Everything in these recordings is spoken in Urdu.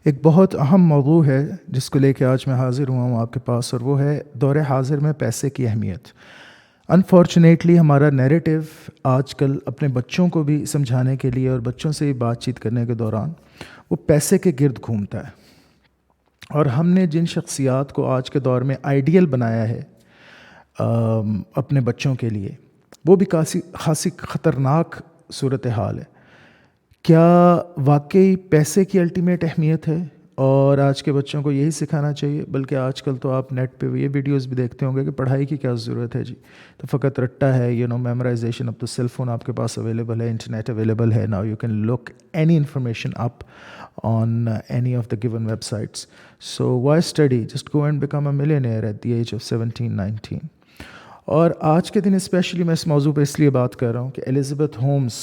ایک بہت اہم موضوع ہے جس کو لے کے آج میں حاضر ہوا ہوں آپ کے پاس، اور وہ ہے دور حاضر میں پیسے کی اہمیت۔ انفارچونیٹلی ہمارا نیریٹو آج کل اپنے بچوں کو بھی سمجھانے کے لیے اور بچوں سے بات چیت کرنے کے دوران وہ پیسے کے گرد گھومتا ہے، اور ہم نے جن شخصیات کو آج کے دور میں آئیڈیل بنایا ہے اپنے بچوں کے لیے، وہ بھی خاصی خطرناک صورتحال ہے۔ کیا واقعی پیسے کی الٹیمیٹ اہمیت ہے اور آج کے بچوں کو یہی سکھانا چاہیے؟ بلکہ آج کل تو آپ نیٹ پہ یہ ویڈیوز بھی دیکھتے ہوں گے کہ پڑھائی کی کیا ضرورت ہے جی، تو فقط رٹا ہے، میمورائزیشن۔ اب تو سیل فون آپ کے پاس اویلیبل ہے، انٹرنیٹ اویلیبل ہے، now you can look any information up on any of the given websites. So why study, just go and become a millionaire at the age of 17-19۔ اور آج کے دن اسپیشلی میں اس موضوع پہ اس لیے بات کر رہا ہوں کہ الزبتھ ہومز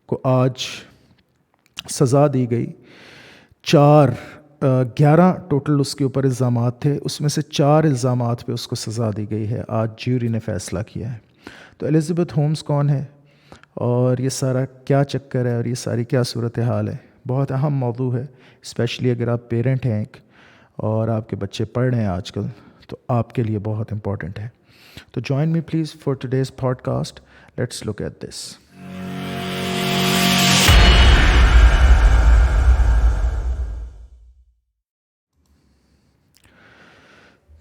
کو آج سزا دی گئی۔ 11 ٹوٹل اس کے اوپر الزامات تھے، اس میں سے 4 الزامات پہ اس کو سزا دی گئی ہے، آج جیوری نے فیصلہ کیا ہے۔ تو الزبتھ ہومز کون ہے اور یہ سارا کیا چکر ہے اور یہ ساری کیا صورتحال ہے؟ بہت اہم موضوع ہے، اسپیشلی اگر آپ پیرنٹ ہیں اور آپ کے بچے پڑھ رہے ہیں آج کل، تو آپ کے لیے بہت امپورٹنٹ ہے۔ تو join me please for today's podcast, let's look at this.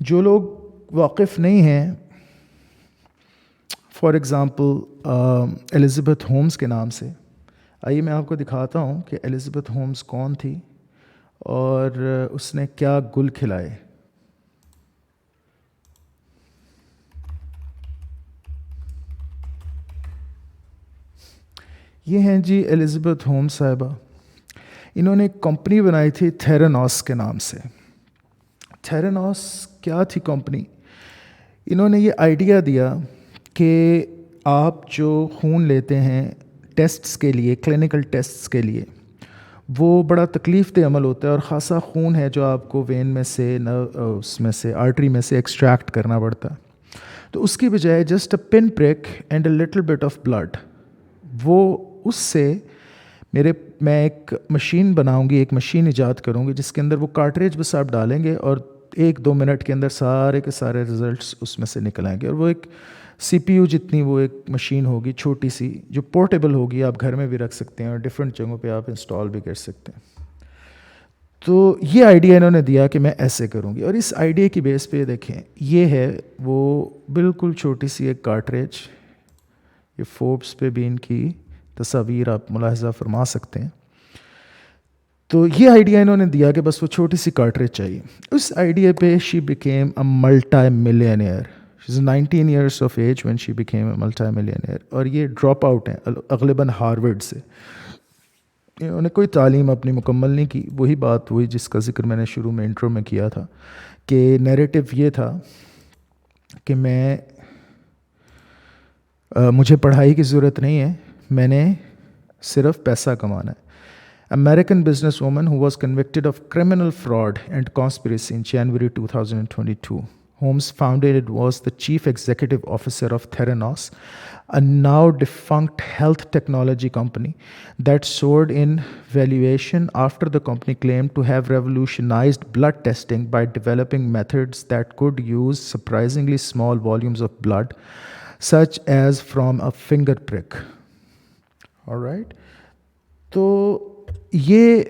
جو لوگ واقف نہیں ہیں فار ایگزامپل الزبتھ ہومز کے نام سے، آئیے میں آپ کو دکھاتا ہوں کہ الزبتھ ہومز کون تھی اور اس نے کیا گل کھلائے۔ یہ ہیں جی الزبتھ ہومز صاحبہ۔ انہوں نے ایک کمپنی بنائی تھی تھیرانوس کے نام سے۔ تھیرانوس کیا تھی کمپنی؟ انہوں نے یہ آئیڈیا دیا کہ آپ جو خون لیتے ہیں ٹیسٹس کے لیے، کلینکل ٹیسٹس کے لیے، وہ بڑا تکلیف دہ عمل ہوتا ہے، اور خاصا خون ہے جو آپ کو وین میں سے اس میں سے آرٹری میں سے ایکسٹریکٹ کرنا پڑتا ہے۔ تو اس کی بجائے just a pin prick and a little bit of blood, وہ اس سے میں ایک مشین بناؤں گی، ایک مشین ایجاد کروں گی جس کے اندر وہ کارٹریج بس آپ ڈالیں گے اور 1-2 منٹ کے اندر سارے کے سارے ریزلٹس اس میں سے نکل آئیں گے۔ اور وہ ایک سی پی یو جتنی وہ ایک مشین ہوگی، چھوٹی سی، جو پورٹیبل ہوگی، آپ گھر میں بھی رکھ سکتے ہیں اور ڈفرینٹ جگہوں پہ آپ انسٹال بھی کر سکتے ہیں۔ تو یہ آئیڈیا انہوں نے دیا کہ میں ایسے کروں گی، اور اس آئیڈیا کی بیس پہ دیکھیں، یہ ہے وہ بالکل چھوٹی سی ایک کارٹریج۔ یہ فوربس پہ بھی ان کی تصاویر آپ ملاحظہ فرما سکتے ہیں۔ تو یہ آئیڈیا انہوں نے دیا کہ بس وہ چھوٹی سی کارٹریج چاہیے۔ اس آئیڈیا پہ she became a multi millionaire. She is 19 years of age when she became a multi millionaire, اور یہ ڈراپ آؤٹ ہیں اغلباً ہارورڈ سے۔ انہوں نے کوئی تعلیم اپنی مکمل نہیں کی۔ وہی بات ہوئی جس کا ذکر میں نے شروع میں انٹرو میں کیا تھا کہ نیریٹو یہ تھا کہ مجھے پڑھائی کی ضرورت نہیں ہے، میں نے صرف پیسہ کمانا ہے۔ American businesswoman who was convicted of criminal fraud and conspiracy in January 2022. Holmes founded it was the chief executive officer of Theranos, a now defunct health technology company that soared in valuation after the company claimed to have revolutionized blood testing by developing methods that could use surprisingly small volumes of blood, such as from a finger prick. All right? تو یہ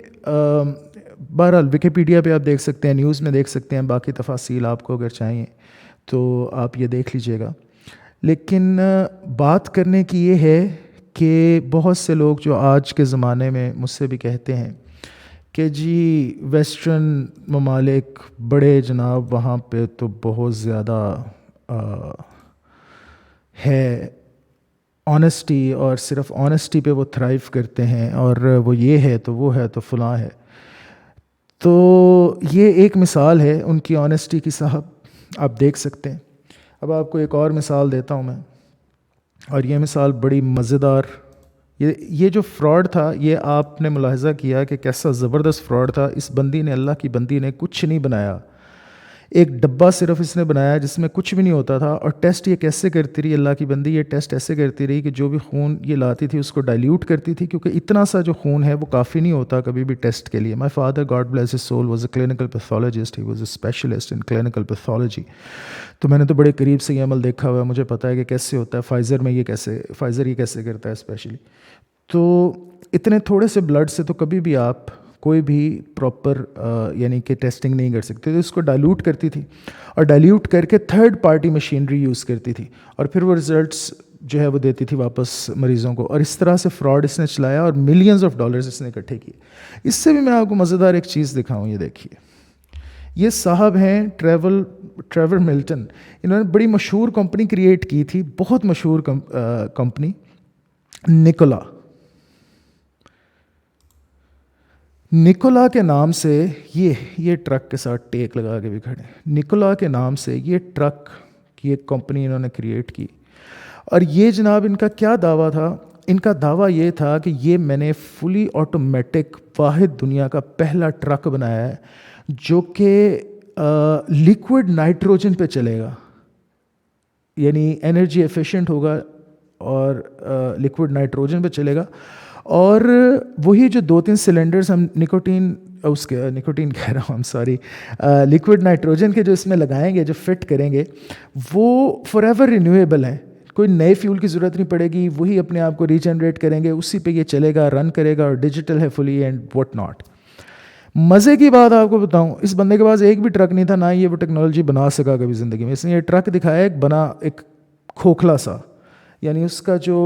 بہرحال ویکیپیڈیا پہ آپ دیکھ سکتے ہیں، نیوز میں دیکھ سکتے ہیں، باقی تفاصیل آپ کو اگر چاہیے تو آپ یہ دیکھ لیجئے گا۔ لیکن بات کرنے کی یہ ہے کہ بہت سے لوگ جو آج کے زمانے میں مجھ سے بھی کہتے ہیں کہ جی ویسٹرن ممالک بڑے جناب، وہاں پہ تو بہت زیادہ ہے آنیسٹی، اور صرف آنیسٹی پہ وہ تھرائیو کرتے ہیں، اور وہ یہ ہے تو وہ ہے تو فلاں ہے۔ تو یہ ایک مثال ہے ان کی آنیسٹی کی صاحب، آپ دیکھ سکتے ہیں۔ اب آپ کو ایک اور مثال دیتا ہوں میں، اور یہ مثال بڑی مزیدار۔ یہ جو فراڈ تھا، یہ آپ نے ملاحظہ کیا کہ کیسا زبردست فراڈ تھا۔ اس بندی نے، اللہ کی بندی نے، کچھ نہیں بنایا، ایک ڈبہ صرف اس نے بنایا جس میں کچھ بھی نہیں ہوتا تھا, اور ٹیسٹ یہ کیسے کرتی رہی اللہ کی بندی, یہ ٹیسٹ ایسے کرتی رہی کہ جو بھی خون یہ لاتی تھی اس کو ڈائلیوٹ کرتی تھی, کیونکہ اتنا سا جو خون ہے وہ کافی نہیں ہوتا کبھی بھی ٹیسٹ کے لیے. My father God bless his civil was a clinical pathologist, he was a specialist in clinical pathology. تو میں نے تو بڑے قریب سے یہ عمل دیکھا ہوا ہے, مجھے پتہ ہے کہ کیسے ہوتا ہے. فائزر یہ کیسے کرتا ہے اسپیشلی. تو اتنے تھوڑے سے بلڈ سے تو کبھی بھی آپ کوئی بھی پراپر یعنی کہ ٹیسٹنگ نہیں کر سکتے. تو اس کو ڈائلیوٹ کرتی تھی, اور ڈائلیوٹ کر کے تھرڈ پارٹی مشینری یوز کرتی تھی, اور پھر وہ ریزلٹس جو ہے وہ دیتی تھی واپس مریضوں کو. اور اس طرح سے فراڈ اس نے چلایا, اور ملینز آف ڈالرز اس نے اکٹھے کیے. اس سے بھی میں آپ کو مزیدار ایک چیز دکھاؤں, یہ دیکھیے. یہ صاحب ہیں ٹریور ملٹن. انہوں نے بڑی مشہور کمپنی کریٹ کی تھی, بہت مشہور کمپنی, نکولا کے نام سے. یہ ٹرک کے ساتھ ٹیک لگا کے بھی کھڑے ہیں. نکولا کے نام سے یہ ٹرک کی ایک کمپنی انہوں نے کریٹ کی. اور یہ جناب ان کا کیا دعویٰ تھا؟ ان کا دعویٰ یہ تھا کہ یہ میں نے فلی آٹومیٹک واحد دنیا کا پہلا ٹرک بنایا ہے جو کہ لیکوڈ نائٹروجن پہ چلے گا, یعنی انرجی ایفیشینٹ ہوگا اور لیکوڈ نائٹروجن پہ چلے گا. اور وہی جو 2-3 سلنڈرز ہم نکوٹین کہہ رہا ہوں, ہم سوری, لیکوڈ نائٹروجن کے جو اس میں لگائیں گے, جو فٹ کریں گے, وہ فار ایور رینیویبل ہیں. کوئی نئے فیول کی ضرورت نہیں پڑے گی, وہی اپنے آپ کو ریجنریٹ کریں گے, اسی پہ یہ چلے گا, رن کرے گا, اور ڈیجیٹل ہے فلی اینڈ واٹ ناٹ. مزے کی بات آپ کو بتاؤں, اس بندے کے پاس ایک بھی ٹرک نہیں تھا, نہ یہ وہ ٹیکنالوجی بنا سکا کبھی زندگی میں. اس نے یہ ٹرک دکھایا ایک کھوکھلا سا, یعنی اس کا جو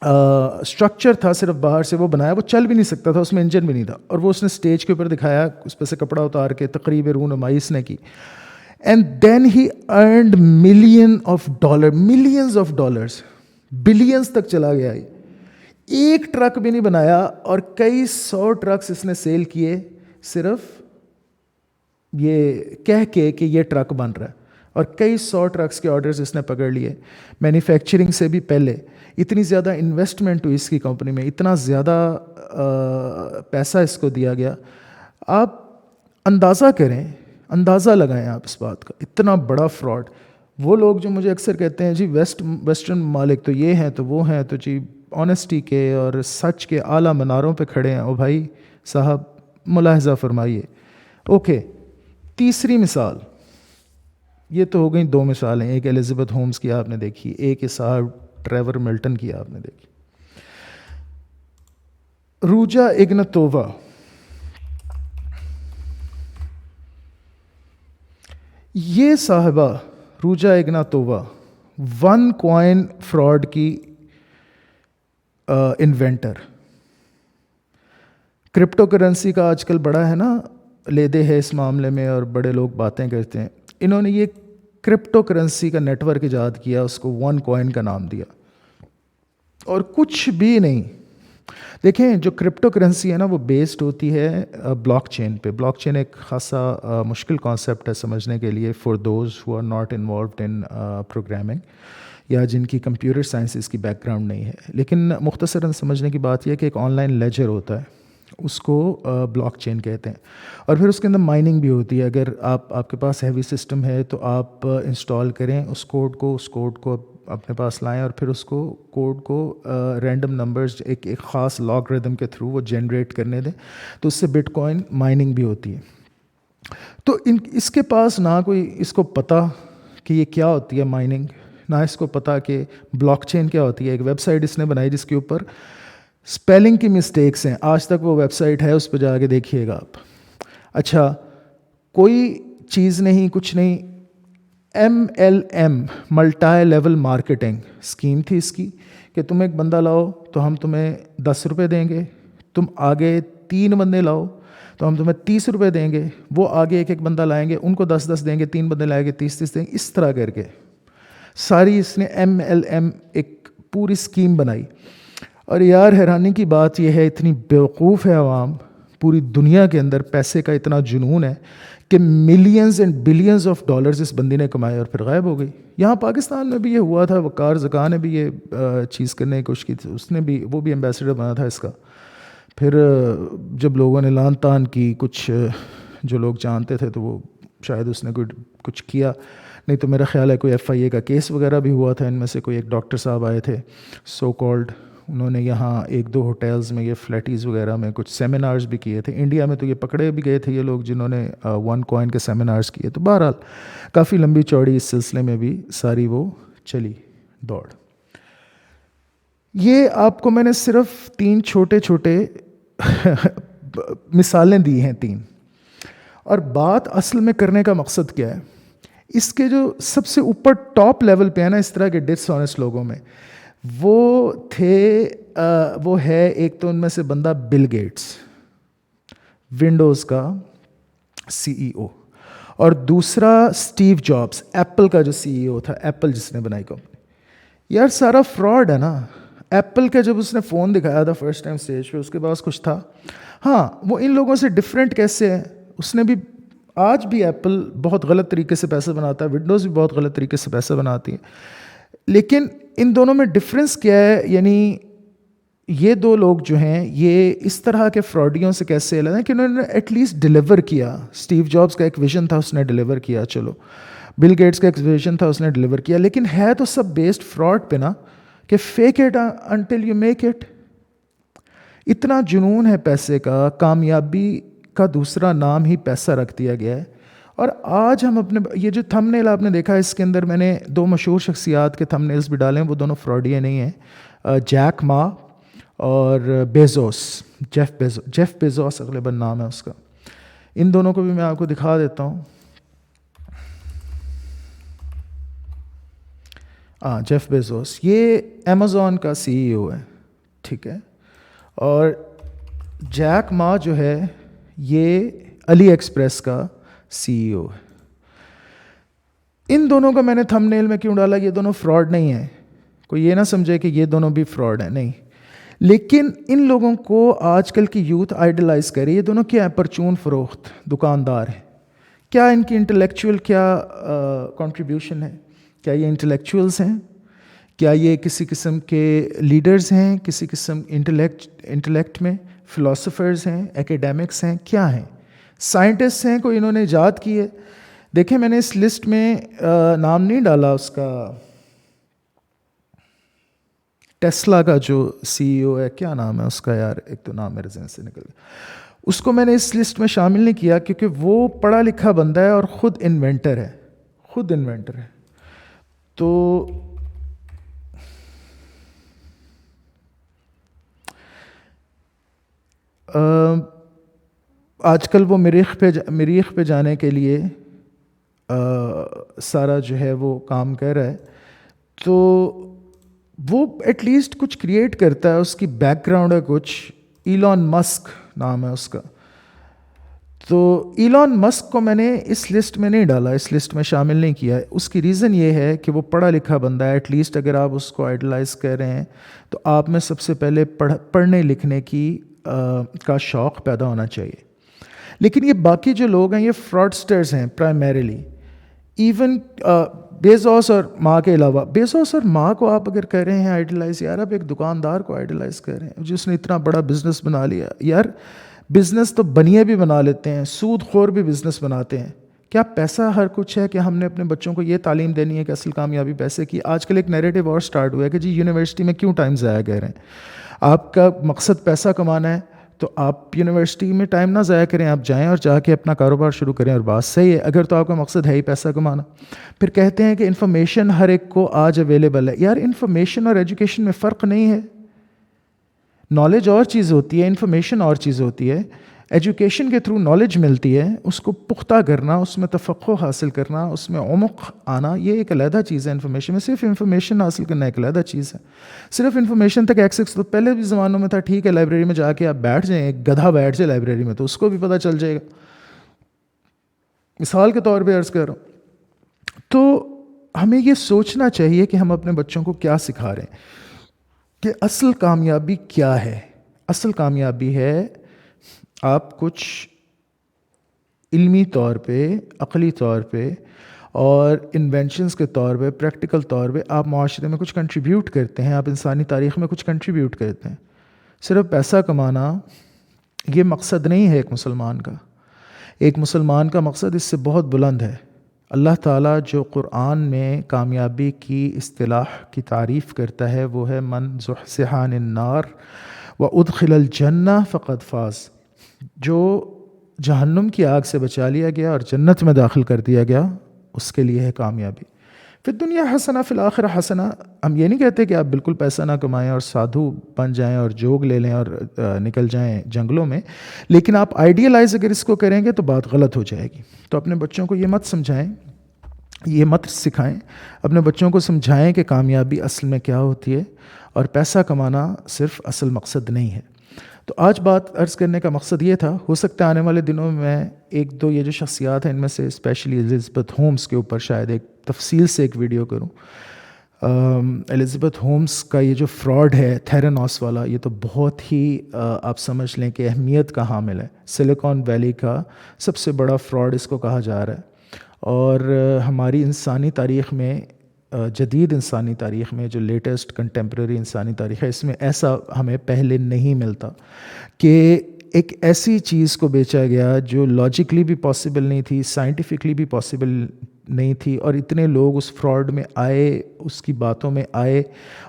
اسٹرکچر تھا صرف باہر سے وہ بنایا, وہ چل بھی نہیں سکتا تھا, اس میں انجن بھی نہیں تھا, اور وہ اس نے اسٹیج کے اوپر دکھایا, اس پہ سے کپڑا اتار کے تقریب رونمائی اس نے کی. And then he earned millions of dollars, billions تک چلا گیا. ایک ٹرک بھی نہیں بنایا, اور کئی 100 ٹرکس اس نے سیل کیے صرف یہ کہہ کے کہ یہ ٹرک بن رہا ہے, اور کئی 100 ٹرکس کے آرڈرز اس نے پکڑ لیے. مینوفیکچرنگ سے بھی پہلے اتنی زیادہ انویسٹمنٹ ہوئی اس کی کمپنی میں, اتنا زیادہ پیسہ اس کو دیا گیا. آپ اندازہ کریں, اندازہ لگائیں آپ اس بات کا, اتنا بڑا فراڈ. وہ لوگ جو مجھے اکثر کہتے ہیں جی ویسٹرن ممالک تو یہ ہیں تو وہ ہیں, تو جی آنیسٹی کے اور سچ کے اعلیٰ مناروں پہ کھڑے ہیں. او بھائی صاحب ملاحظہ فرمائیے. اوکے, تیسری مثال, یہ تو ہو گئی 2 مثالیں, ایک الزبتھ ہومز کی آپ نے دیکھی, ایک یہ صاحب ٹریور ملٹن کی آپ نے دیکھی. روجا اگناتووا, یہ صاحبہ روجا اگناتووا 1 کوائن فراڈ کی انوینٹر. کرپٹو کرنسی کا آج کل بڑا ہے نا لے دے ہے اس معاملے میں, اور بڑے لوگ باتیں کرتے ہیں. انہوں نے یہ کرپٹو کرنسی کا نیٹ ورک ایجاد کیا, اس کو 1 کوائن کا نام دیا, اور کچھ بھی نہیں. دیکھیں جو کرپٹو کرنسی ہے نا وہ بیسڈ ہوتی ہے بلاک چین پہ. بلاک چین ایک خاصا مشکل کانسیپٹ ہے سمجھنے کے لیے for those who are not involved in programming, یا جن کی کمپیوٹر سائنسز کی بیک گراؤنڈ نہیں ہے. لیکن مختصراً سمجھنے کی بات یہ ہے کہ ایک آن لائن لیجر ہوتا ہے, اس کو بلاک چین کہتے ہیں, اور پھر اس کے اندر مائننگ بھی ہوتی ہے. اگر آپ کے پاس ہیوی سسٹم ہے تو آپ انسٹال کریں اس کوڈ کو اپنے پاس لائیں, اور پھر اس کوڈ کو رینڈم نمبرز ایک خاص لاگریدم کے تھرو وہ جنریٹ کرنے دیں, تو اس سے بٹ کوائن مائننگ بھی ہوتی ہے. تو اس کے پاس نہ کوئی اس کو پتہ کہ یہ کیا ہوتی ہے مائننگ, نہ اس کو پتہ کہ بلاک چین کیا ہوتی ہے. ایک ویب سائٹ اس نے بنائی جس کے اوپر اسپیلنگ کی مسٹیکس ہیں, آج تک وہ ویب سائٹ ہے, اس پہ جا کے دیکھیے گا آپ. اچھا, کوئی چیز نہیں, کچھ نہیں, MLM multi level marketing scheme تھی اس کی, کہ تم ایک بندہ لاؤ تو ہم تمہیں 10 روپے دیں گے, تم آگے 3 بندے لاؤ تو ہم تمہیں 30 روپے دیں گے, وہ آگے ایک بندہ لائیں گے, ان کو 10 دیں گے, 3 بندے لائیں گے 30 دیں گے. اس طرح کر کے ساری اس نے MLM ایک پوری اسکیم بنائی. اور یار حیرانی کی بات یہ ہے, اتنی بیوقوف ہے عوام پوری دنیا کے اندر, پیسے کا اتنا جنون ہے کہ millions and billions of dollars اس بندی نے کمائے اور پھر غائب ہو گئی. یہاں پاکستان میں بھی یہ ہوا تھا, وقار زکا نے بھی یہ چیز کرنے کی کوشش کی تھی, اس نے بھی, وہ بھی ایمبیسڈر بنا تھا اس کا. پھر جب لوگوں نے لان تان کی, کچھ جو لوگ جانتے تھے تو وہ شاید اس نے کچھ کیا، نہیں تو میرا خیال ہے کوئی FIA کا کیس وغیرہ بھی ہوا تھا. ان میں سے کوئی ایک ڈاکٹر صاحب آئے تھے سو کالڈ، انہوں نے یہاں 1-2 ہوٹلز میں یہ فلیٹیز وغیرہ میں کچھ سیمینارز بھی کیے تھے. انڈیا میں تو یہ پکڑے بھی گئے تھے یہ لوگ جنہوں نے 1 کوائن کے سیمینارز کیے. تو بہرحال کافی لمبی چوڑی اس سلسلے میں بھی ساری وہ چلی دوڑ. یہ آپ کو میں نے صرف 3 چھوٹے مثالیں دی ہیں 3. اور بات اصل میں کرنے کا مقصد کیا ہے؟ اس کے جو سب سے اوپر ٹاپ لیول پہ ہے نا اس طرح کے ڈس آنیسٹ لوگوں میں، وہ ہے ایک تو ان میں سے بندہ بل گیٹس، ونڈوز کا CEO، اور دوسرا اسٹیو جابس، ایپل کا جو CEO تھا، ایپل جس نے بنائی کمپنی. یار سارا فراڈ ہے نا. ایپل کا جب اس نے فون دکھایا تھا فرسٹ ٹائم اسٹیج پہ، اس کے پاس کچھ تھا. ہاں وہ ان لوگوں سے ڈفرینٹ کیسے ہے، اس نے بھی آج بھی ایپل بہت غلط طریقے سے پیسہ بناتا ہے، ونڈوز بھی بہت غلط طریقے سے پیسہ بناتی ہے. لیکن ان دونوں میں ڈفرینس کیا ہے؟ یعنی یہ 2 لوگ جو ہیں یہ اس طرح کے فراڈیوں سے کیسے الگ ہیں کہ انہوں نے ایٹ لیسٹ ڈیلیور کیا. اسٹیو جابس کا ایک ویژن تھا، اس نے ڈیلیور کیا. چلو بل گیٹس کا ایک ویژن تھا، اس نے ڈیلیور کیا. لیکن ہے تو سب بیسڈ فراڈ پہ نا، کہ fake it until you make it. اتنا جنون ہے پیسے کا، کامیابی کا دوسرا نام ہی پیسہ رکھ دیا گیا ہے. اور آج ہم اپنے یہ جو تھم نیل آپ نے دیکھا، اس کے اندر میں نے 2 مشہور شخصیات کے تھم نیلز بھی ڈالے ہیں، وہ دونوں فراڈیے نہیں ہیں، جیک ما اور بیزوس، جیف بیزوس غالباً نام ہے اس کا. ان دونوں کو بھی میں آپ کو دکھا دیتا ہوں. جیف بیزوس یہ امیزون کا CEO ہے، ٹھیک ہے. اور جیک ما جو ہے یہ علی ایکسپریس کا CEO ہے. ان دونوں کا میں نے تھم نیل میں کیوں ڈالا؟ یہ دونوں فراڈ نہیں ہیں، کوئی یہ نہ سمجھے کہ یہ دونوں بھی فراڈ ہیں، نہیں. لیکن ان لوگوں کو آج کل کی یوتھ آئیڈلائز کرے. یہ دونوں کیا ہیں؟ پرچون فروخت دکاندار ہیں. کیا ان کی انٹلیکچوئل کیا کنٹریبیوشن ہے؟ کیا یہ انٹلیکچوئلس ہیں؟ کیا یہ کسی قسم کے لیڈرز ہیں؟ کسی قسم انٹلیکٹ میں فلاسفرز ہیں؟ ایکیڈیمکس ہیں؟ کیا ہیں؟ سائنٹسٹ ہیں؟ کوئی انہوں نے ایجاد کی ہے؟ دیکھیں میں نے اس لسٹ میں نام نہیں ڈالا اس کا، ٹیسلا کا جو CEO ہے، کیا نام ہے اس کا یار؟ ایک تو نام میرے ذہن سے نکل گیا. اس کو میں نے اس لسٹ میں شامل نہیں کیا کیونکہ وہ پڑھا لکھا بندہ ہے اور خود انوینٹر ہے. تو آج کل وہ مریخ پہ جانے کے لیے سارا جو ہے وہ کام کر رہا ہے. تو وہ ایٹ لیسٹ کچھ کریٹ کرتا ہے، اس کی بیک گراؤنڈ ہے کچھ. ایلون مسک نام ہے اس کا. تو ایلون مسک کو میں نے اس لسٹ میں نہیں ڈالا، اس لسٹ میں شامل نہیں کیا. اس کی ریزن یہ ہے کہ وہ پڑھا لکھا بندہ ہے. ایٹ لیسٹ اگر آپ اس کو آئیڈلائز کر رہے ہیں تو آپ میں سب سے پہلے پڑھنے لکھنے کی کا شوق پیدا ہونا چاہیے. لیکن یہ باقی جو لوگ ہیں یہ فراڈسٹرز ہیں پرائمریلی. ایون بیزوس اور ماں کے علاوہ، بیزوس اور ماں کو آپ اگر کر رہے ہیں آئیڈلائز، یار آپ ایک دکاندار کو آئیڈلائز کر رہے ہیں جس نے اتنا بڑا بزنس بنا لیا. یار بزنس تو بنیے بھی بنا لیتے ہیں، سود خور بھی بزنس بناتے ہیں. کیا پیسہ ہر کچھ ہے کہ ہم نے اپنے بچوں کو یہ تعلیم دینی ہے کہ اصل کامیابی پیسے کی؟ آج کل ایک نیریٹو اور سٹارٹ ہوا ہے کہ جی یونیورسٹی میں کیوں ٹائم ضائع کر رہے ہیں؟ آپ کا مقصد پیسہ کمانا ہے تو آپ یونیورسٹی میں ٹائم نہ ضائع کریں، آپ جائیں اور جا کے اپنا کاروبار شروع کریں. اور بات صحیح ہے اگر تو آپ کا مقصد ہے ہی پیسہ کمانا. پھر کہتے ہیں کہ انفارمیشن ہر ایک کو آج اویلیبل ہے. یار انفارمیشن اور ایجوکیشن میں فرق نہیں ہے. نالج اور چیز ہوتی ہے، انفارمیشن اور چیز ہوتی ہے. ایجوکیشن کے تھرو نالج ملتی ہے، اس کو پختہ کرنا، اس میں تفقع حاصل کرنا، اس میں عمق آنا، یہ ایک علیحدہ چیز ہے. انفارمیشن میں صرف انفارمیشن حاصل کرنا ایک علیحدہ چیز ہے. صرف انفارمیشن تک ایکسیس تو پہلے بھی زمانوں میں تھا. ٹھیک ہے لائبریری میں جا کے آپ بیٹھ جائیں، ایک گدھا بیٹھ جائے لائبریری میں تو اس کو بھی پتہ چل جائے گا. مثال کے طور پہ عرض کر رہا ہوں. تو ہمیں یہ سوچنا چاہیے کہ ہم اپنے بچوں کو کیا سکھا رہے ہیں، کہ اصل کامیابی کیا ہے. اصل کامیابی ہے آپ کچھ علمی طور پہ، عقلی طور پہ اور انوینشنز کے طور پہ، پریکٹیکل طور پہ آپ معاشرے میں کچھ کنٹریبیوٹ کرتے ہیں، آپ انسانی تاریخ میں کچھ کنٹریبیوٹ کرتے ہیں. صرف پیسہ کمانا یہ مقصد نہیں ہے ایک مسلمان کا. ایک مسلمان کا مقصد اس سے بہت بلند ہے۔ اللہ تعالیٰ جو قرآن میں کامیابی کی اصطلاح کی تعریف کرتا ہے وہ ہے من زحزح عن النار وادخل الجنہ فقد فاز، جو جہنم کی آگ سے بچا لیا گیا اور جنت میں داخل کر دیا گیا، اس کے لیے ہے کامیابی۔ فی الدنیا حسنہ فی الآخرہ حسنہ، ہم یہ نہیں کہتے کہ آپ بالکل پیسہ نہ کمائیں اور سادھو بن جائیں اور جوگ لے لیں اور نکل جائیں جنگلوں میں، لیکن آپ آئیڈیلائز اگر اس کو کریں گے تو بات غلط ہو جائے گی۔ تو اپنے بچوں کو یہ مت سمجھائیں، یہ مت سکھائیں، اپنے بچوں کو سمجھائیں کہ کامیابی اصل میں کیا ہوتی ہے اور پیسہ کمانا صرف اصل مقصد نہیں ہے۔ تو آج بات عرض کرنے کا مقصد یہ تھا، ہو سکتا ہے آنے والے دنوں میں ایک دو یہ جو شخصیات ہیں ان میں سے اسپیشلی الزبتھ ہومز کے اوپر شاید ایک تفصیل سے ایک ویڈیو کروں۔ الزبتھ ہومز کا یہ جو فراڈ ہے تھیرانوس والا، یہ تو بہت ہی آپ سمجھ لیں کہ اہمیت کا حامل ہے۔ سلیکان ویلی کا سب سے بڑا فراڈ اس کو کہا جا رہا ہے، اور ہماری انسانی تاریخ میں، جدید انسانی تاریخ میں جو لیٹسٹ کنٹمپریری انسانی تاریخ ہے، اس میں ایسا ہمیں پہلے نہیں ملتا کہ ایک ایسی چیز کو بیچا گیا جو لاجیکلی بھی پاسبل نہیں تھی، سائنٹیفکلی بھی پاسبل نہیں تھی، اور اتنے لوگ اس فراڈ میں آئے، اس کی باتوں میں آئے،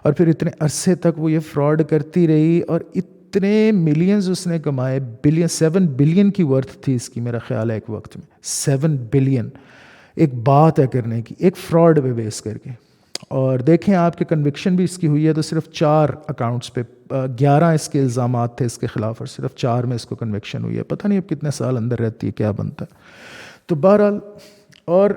اور پھر اتنے عرصے تک وہ یہ فراڈ کرتی رہی اور اتنے ملینز اس نے کمائے، بلین، 7 بلین کی ورتھ تھی اس کی میرا خیال ہے ایک وقت میں، 7 بلین ایک بات ہے کرنے کی، ایک فراڈ پہ بیس کر کے۔ اور دیکھیں آپ کے کنوکشن بھی اس کی ہوئی ہے تو صرف 4 اکاؤنٹس پہ 11 اس کے الزامات تھے اس کے خلاف، اور صرف 4 میں اس کو کنوکشن ہوئی ہے۔ پتہ نہیں اب کتنے سال اندر رہتی ہے، کیا بنتا ہے۔ تو بہرحال، اور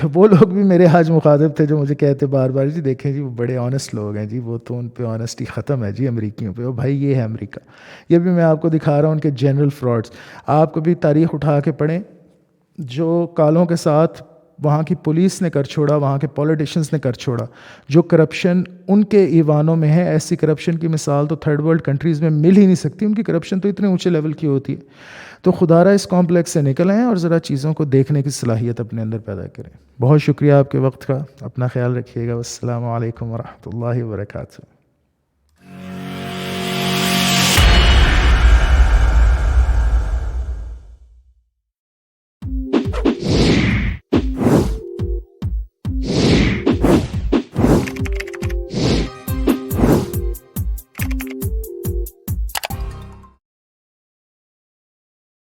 وہ لوگ بھی میرے آج مخاطب تھے جو مجھے کہتے بار بار، جی دیکھیں جی وہ بڑے آنیسٹ لوگ ہیں جی، وہ تو ان پہ آنیسٹی ختم ہے جی امریکیوں پہ۔ بھائی یہ ہے امریکہ، یہ بھی میں آپ کو دکھا رہا ہوں ان کے جنرل فراڈز۔ آپ کبھی تاریخ اٹھا کے پڑھیں، جو کالوں کے ساتھ وہاں کی پولیس نے کر چھوڑا، وہاں کے پولیٹیشنز نے کر چھوڑا، جو کرپشن ان کے ایوانوں میں ہے، ایسی کرپشن کی مثال تو تھرڈ ورلڈ کنٹریز میں مل ہی نہیں سکتی۔ ان کی کرپشن تو اتنے اونچے لیول کی ہوتی ہے۔ تو خدا را اس کمپلیکس سے نکل آئیں اور ذرا چیزوں کو دیکھنے کی صلاحیت اپنے اندر پیدا کریں۔ بہت شکریہ آپ کے وقت کا، اپنا خیال رکھیے گا۔ والسلام علیکم ورحمۃ اللہ وبرکاتہ۔